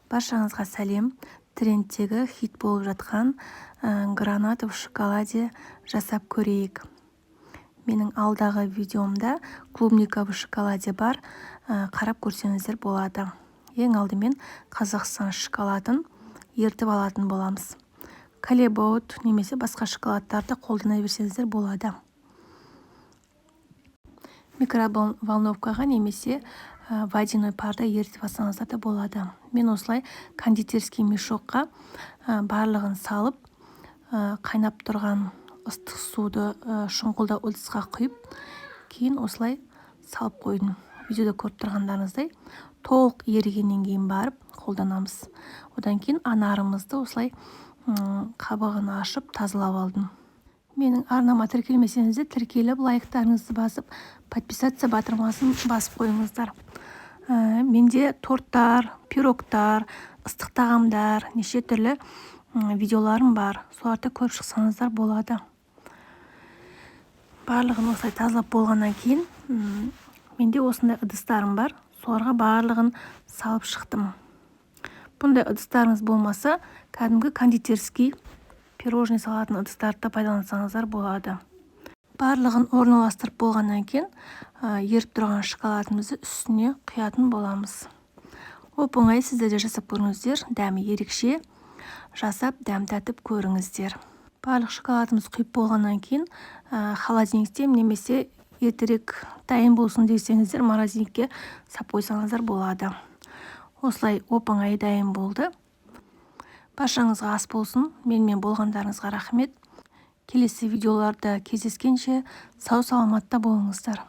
Баршаңызға сәлем. Трендтегі хит болып жатқан гранату в шоколаде жасап көрейік. Менің алдағы видеомда клубника в шоколаде бар, қарап көрсеңіздер болады. Ең алдымен Қазақстан шоколадын ертіп алатын боламыз. Калебот немесе басқа шоколадтарды қолдана берсеңіздер болады. Микроволновкаға немесе водяной парда ертіп алсаңыздар да болады. Мен осылай кондитерский мешокқа барлығын салып, қайнап тұрған ыстық суды шұңғылда ыдысқа құйып, кейін осылай салып қойдым. Видеода көріп тұрғандарыңыздай толық ерігеннен кейін барып қолданамыз. Одан кейін анарымызды осылай қабығын ашып тазалап алдым. Менің арнама тіркелмесеңіздер, тіркеліп, лайктарыңызды басып, подписаться батырмасын басып қойыңыздар. Менде торттар, пирогтар, ыстық тағамдар, неше түрлі видеоларым бар. Соларды көріп шықсаңыздар болады. Барлығын осылай тазалап болғаннан кейін, менде осындай ыдыстарым бар. Соларға барлығын салып шықтым. Бұндай ыдыстарыңыз болмаса, кәдімгі кондитерский пирожный салатын ыдыстарды пайдалансаңыздар болады. Барлығын орналастырып болғаннан кейін, еріп тұрған шоколадымызды үстіне құятын боламыз. Оп-оңай, сіздер де жасап көріңіздер. Дәмі ерекше. Жасап, дәм татып көріңіздер. Барлық шоколадымыз құйып болғаннан кейін, холодильникте немесе ертерек дайын болсын десеңіздер, морозилькке сап қойсаңыздар болады. Осылай оп-оңай дайын болды. Баршаңызға ас болсын. Менімен болғандарыңызға рахмет. Келесі видеоларда кездескенше сау саламатта болыңыздар.